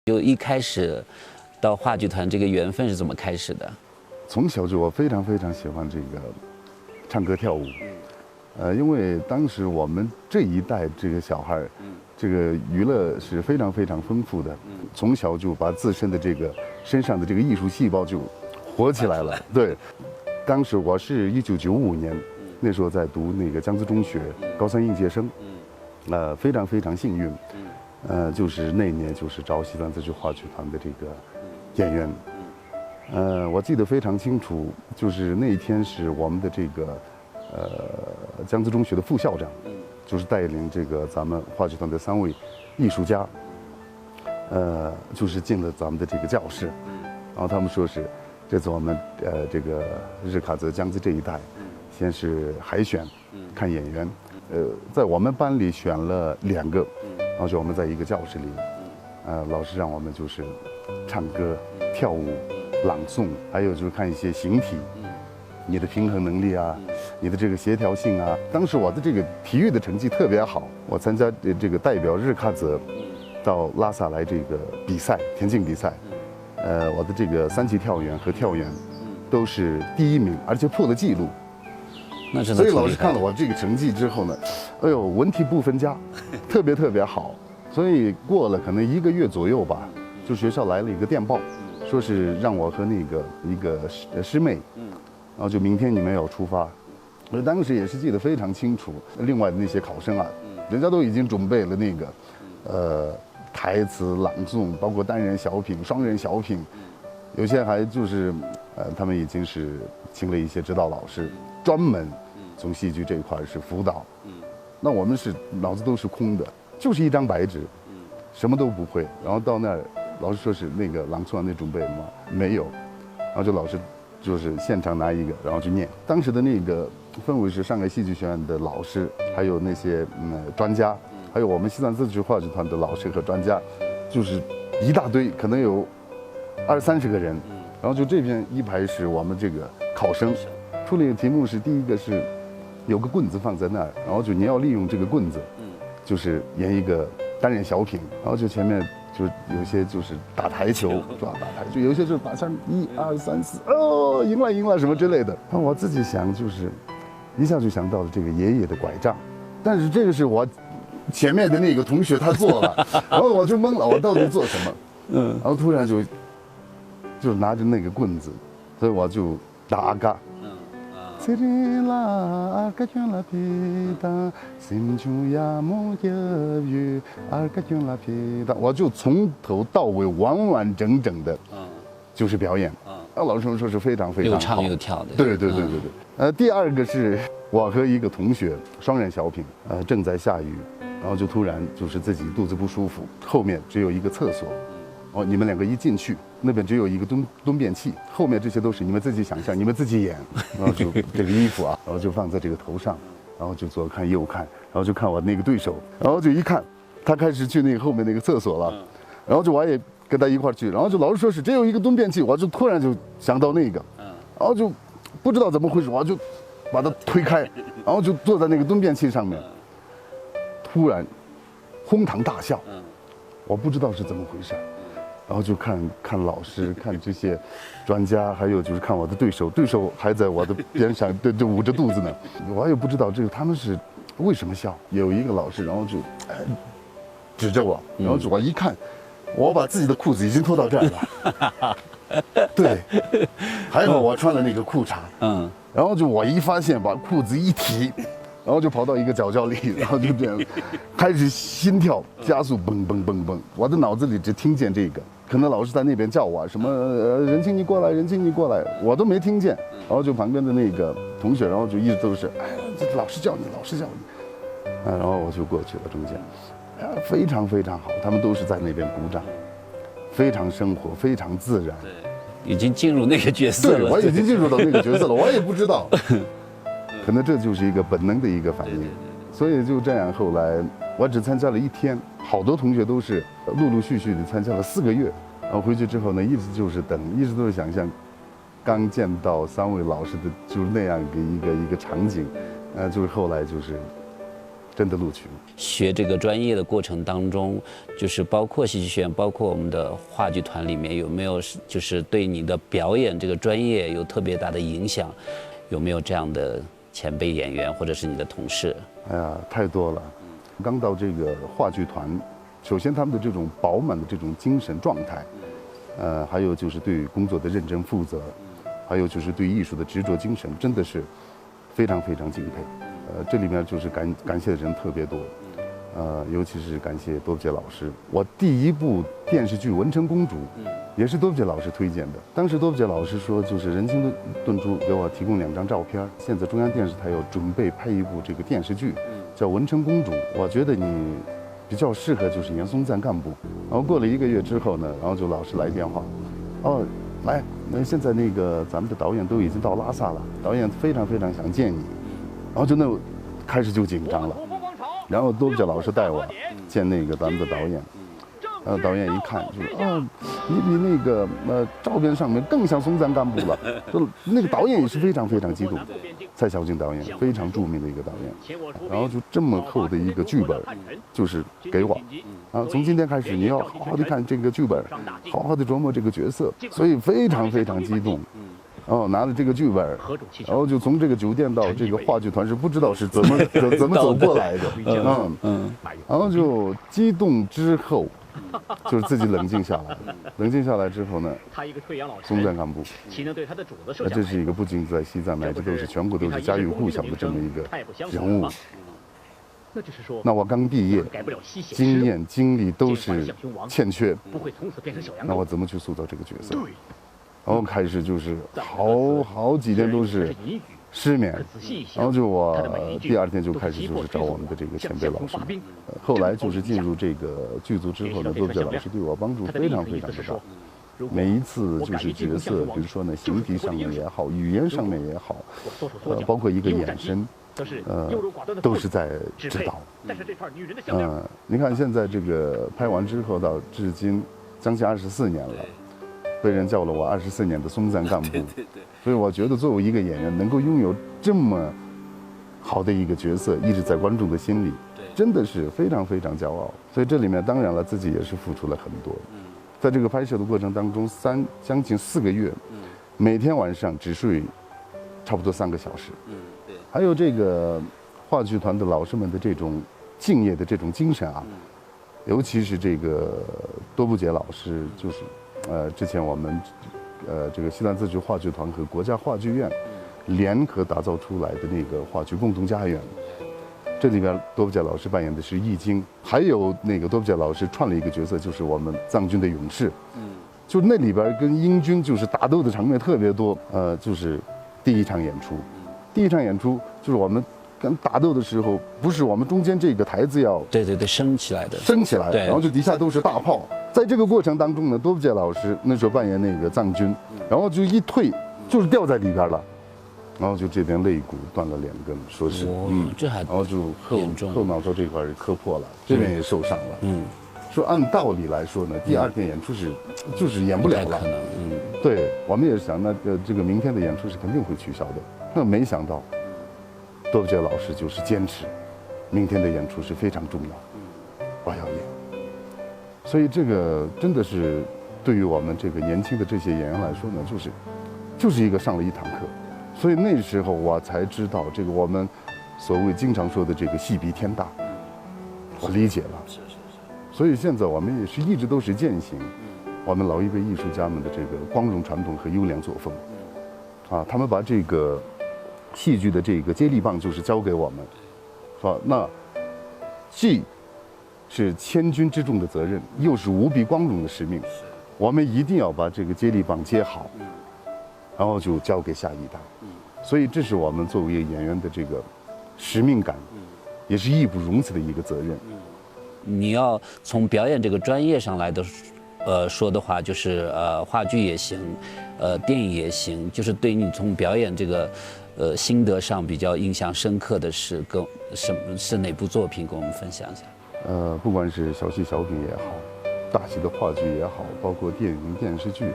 就一开始到话剧团这个缘分是怎么开始的？从小就我非常喜欢这个唱歌跳舞，因为当时我们这一代这个小孩，这个娱乐是非常丰富的，从小就把自身的这个身上的这个艺术细胞就活起来了。对，当时我是1995年，那时候在读那个江孜中学高3应届生，非常幸运。就是那年就是招西三自治话剧团的这个演员，我记得非常清楚，就是那一天是我们的这个江孜中学的副校长，就是带领这个咱们话剧团的3位艺术家，就是进了咱们的这个教室，然后他们说是这次我们这个日喀则江孜这一带，先是海选，看演员，在我们班里选了2个。然后就我们在一个教室里，老师让我们就是唱歌、跳舞、朗诵，还有就是看一些形体，你的平衡能力啊，你的这个协调性啊。当时我的这个体育的成绩特别好，我参加这个代表日喀则到拉萨来这个比赛，田径比赛，我的这个3级跳远和跳远都是第1名，而且破了纪录。那真的。所以老师看了我这个成绩之后呢，哎呦，文体不分家，特别好。所以过了可能1个月左右吧，就学校来了一个电报，说是让我和那个一个师妹，然后就明天你们要出发。我当时也是记得非常清楚。另外的那些考生啊，人家都已经准备了那个台词朗诵，包括单人小品、双人小品，有些还就是他们已经是请了一些指导老师，专门从戏剧这一块是辅导。那我们是脑子都是空的，就是一张白纸，什么都不会。然后到那儿，老师说是那个朗诵完那准备吗？没有。然后就老师就是现场拿一个，然后去念。当时的那个氛围是上海戏剧学院的老师，还有那些专家，还有我们西藏自治区话剧团的老师和专家，就是一大堆，可能有20-30个人。然后就这边一排是我们这个考生，出了一个题目是第一个是有个棍子放在那儿，然后就你要利用这个棍子，就是演一个单人小品，然后就前面就有些就是打台球，是吧？打台球，有些就是打上1、2、3、4，哦，赢了什么之类的。然后我自己想就是一下就想到了这个爷爷的拐杖，但是这个是我前面的那个同学他做了，然后我就懵了，我到底做什么？然后突然就拿着那个棍子，所以我就打阿嘎。我就从头到尾完整的，就是表演。老师说是非常好，又唱又跳的。对。第2个是我和一个同学双人小品，正在下雨，然后就突然就是自己肚子不舒服，后面只有一个厕所。你们2个一进去，那边只有一个蹲便器，后面这些都是你们自己想象，你们自己演。然后就这个衣服啊，然后就放在这个头上，然后就左看右看，然后就看我那个对手，然后就一看，他开始去那个后面那个厕所了，然后就我也跟他一块去，然后就老师说是只有一个蹲便器，我就突然就想到那个，然后就不知道怎么回事，我就把他推开，然后就坐在那个蹲便器上面，突然哄堂大笑，我不知道是怎么回事。然后就看老师，看这些专家，还有就是看我的对手还在我的边上，对，捂着肚子呢。我也不知道这个他们是为什么笑。有一个老师，然后就指着我，然后我一看，我把自己的裤子已经脱到这儿了。对，还好我穿了那个裤衩。然后就我一发现，把裤子一提。然后就跑到一个角角里，然后就这样开始心跳加速，蹦。我的脑子里只听见这个，可能老师在那边叫我什么任庆你过来，我都没听见。然后就旁边的那个同学，然后就一直都是老师叫你。然后我就过去了中间，非常好，他们都是在那边鼓掌，非常生活，非常自然。已经进入那个角色了。对，我已经进入到那个角色了，我也不知道。可能这就是一个本能的一个反应，所以就这样，后来我只参加了1天，好多同学都是陆续的参加了4个月，然后回去之后呢，一直就是等，一直都是想象刚见到3位老师的就是那样一个场景，就是后来就是真的录取。学这个专业的过程当中，就是包括戏剧学院，包括我们的话剧团里面，有没有就是对你的表演这个专业有特别大的影响？有没有这样的前辈演员或者是你的同事？哎呀，太多了。刚到这个话剧团，首先他们的这种饱满的这种精神状态，还有就是对工作的认真负责，还有就是对艺术的执着精神，真的是非常非常敬佩。这里面就是感谢的人特别多，尤其是感谢多布杰老师。我第一部电视剧《文成公主》，也是多布杰老师推荐的。当时多布杰老师说，就是任清顿珠给我提供2张照片，现在中央电视台要准备拍一部这个电视剧，叫《文成公主》。我觉得你比较适合就是演松赞干部。然后过了1个月之后呢，然后就老师来电话，来，那现在那个咱们的导演都已经到拉萨了，导演非常非常想见你。然后就开始就紧张了，然后多布杰老师带我见那个咱们的导演，导演一看就你比那个照片上面更像松赞干部了，就那个导演也是非常非常激动，蔡小静导演非常著名的一个导演，然后就这么厚的一个剧本，就是给我，从今天开始你要好好的看这个剧本，好好的琢磨这个角色，所以非常非常激动。拿了这个剧本，然后就从这个酒店到这个话剧团是不知道是怎么走过来的，然后就激动之后，就是自己冷静下来，冷静下来之后呢，松赞干部，这是一个不仅在西藏乃至都是全国都是家喻户晓的这么一个人物。那我刚毕业，经验经历都是欠缺，那我怎么去塑造这个角色？然后开始就是好几天都是失眠，然后就我第2天就开始就是找我们的这个前辈老师，后来就是进入这个剧组之后呢，多布杰老师对我帮助非常非常的大。每一次就是角色，比如说呢形体上面也好，语言上面也好，包括一个眼神，都是在指导。你看现在这个拍完之后到至今将近24年了。被人叫了我24年的松赞干部，所以我觉得作为一个演员，能够拥有这么好的一个角色，一直在观众的心里，真的是非常非常骄傲。所以这里面当然了，自己也是付出了很多。在这个拍摄的过程当中，将近4个月，每天晚上只睡差不多3个小时。还有这个话剧团的老师们的这种敬业的这种精神啊，尤其是这个多布杰老师，就是之前我们这个西南自治话剧团和国家话剧院联合打造出来的那个话剧共同家园，这里边多布杰老师扮演的是义经，还有那个多布杰老师串了一个角色，就是我们藏军的勇士，就那里边跟英军就是打斗的场面特别多，就是第一场演出就是我们跟打斗的时候，不是我们中间这个台子要对升起来的，然后就底下都是大炮。在这个过程当中呢，多布杰老师那时候扮演那个藏军，然后就一退就是掉在里边了，然后就这边肋骨断了2根，说是这还然后就后脑勺这块磕破了，这边也受伤了。说按道理来说呢，第2天演出就是演不了了。对，我们也想那这个明天的演出是肯定会取消的。那没想到，多布杰老师就是坚持，明天的演出是非常重要，我要演。所以这个真的是对于我们这个年轻的这些演员来说呢，就是一个上了一堂课。所以那时候我才知道这个我们所谓经常说的这个戏比天大，我理解了。所以现在我们也是一直都是践行我们老一辈艺术家们的这个光荣传统和优良作风。他们把这个戏剧的这个接力棒就是交给我们，说那既是千钧之重的责任，又是无比光荣的使命，我们一定要把这个接力棒接好，然后就交给下一代。所以这是我们作为演员的这个使命感，也是义不容辞的一个责任。你要从表演这个专业上来的说的话，就是话剧也行，电影也行，就是对你从表演这个心得上比较印象深刻的是哪部作品，跟我们分享一下？不管是小戏小品也好，大戏的话剧也好，包括电影电视剧，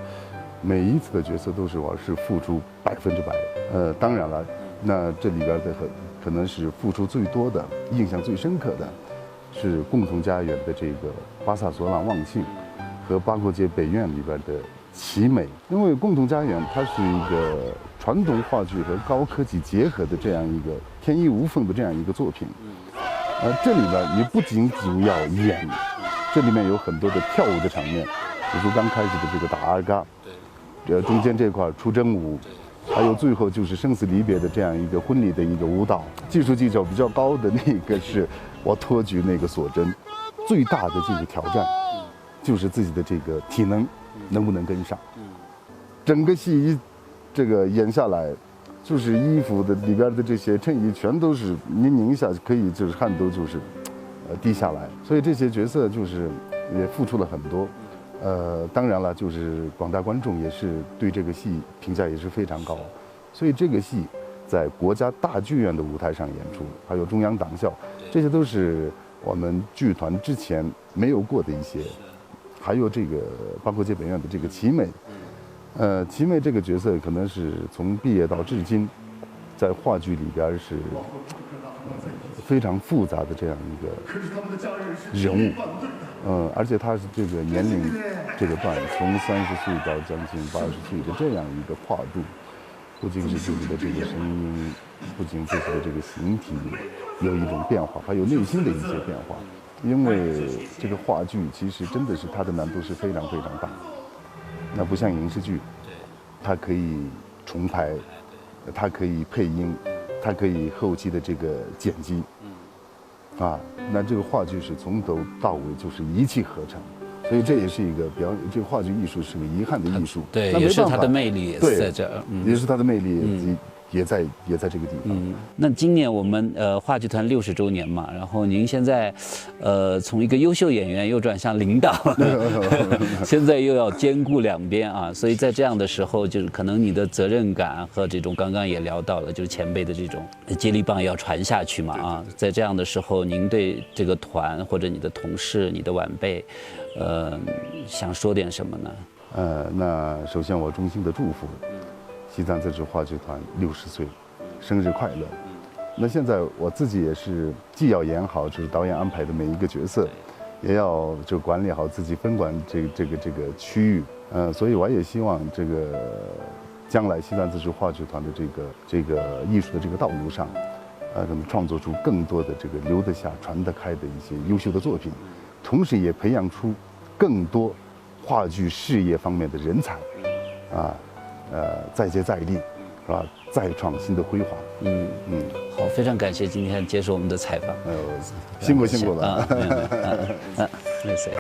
每一次的角色都是我是付出100%。当然了，那这里边的可能是付出最多的、印象最深刻的，是共同家园的这个巴萨索朗望庆和八廓街北院里边的奇美。因为共同家园它是一个传统话剧和高科技结合的这样一个天衣无缝的这样一个作品。这里边你不仅仅要演，这里面有很多的跳舞的场面，比如刚开始的这个打阿嘎，中间这块出征舞，还有最后就是生死离别的这样一个婚礼的一个舞蹈，技术技巧比较高的那个是我托举那个索真，最大的这个挑战就是自己的这个体能能不能跟上。整个戏一这个演下来，就是衣服的里边的这些衬衣全都是你拧一下可以就是汗都就是滴下来，所以这些角色就是也付出了很多。当然了，就是广大观众也是对这个戏评价也是非常高，所以这个戏在国家大剧院的舞台上演出，还有中央党校，这些都是我们剧团之前没有过的一些，还有这个八廓街北院的这个奇美，奇美这个角色可能是从毕业到至今，在话剧里边是非常复杂的这样一个人物。而且他是这个年龄这个段，从30岁到将近80岁的这样一个跨度，不仅是自己的这个声音，不仅自己的这个形体有一种变化，还有内心的一些变化。因为这个话剧其实真的是它的难度是非常非常大，那不像影视剧，它可以重拍，它可以配音，它可以后期的这个剪辑。那这个话剧是从头到尾就是一气呵成，所以这也是一个这个话剧艺术是个遗憾的艺术。对，也是它的魅力也是在这儿，也是它的魅力也在这个地方。那今年我们话剧团60周年嘛，然后您现在从一个优秀演员又转向领导，现在又要兼顾两边啊，所以在这样的时候，就是可能你的责任感和这种刚刚也聊到了，就是前辈的这种接力棒要传下去嘛啊，在这样的时候，您对这个团或者你的同事、你的晚辈，想说点什么呢？那首先我衷心的祝福西藏自治话剧团60岁生日快乐。那现在我自己也是既要演好就是导演安排的每一个角色，也要就管理好自己分管这个区域。所以我也希望这个将来西藏自治话剧团的这个艺术的这个道路上，能创作出更多的这个留得下、传得开的一些优秀的作品，同时也培养出更多话剧事业方面的人才，再接再厉，是吧？再创新的辉煌。好，非常感谢今天接受我们的采访。辛苦了。没事。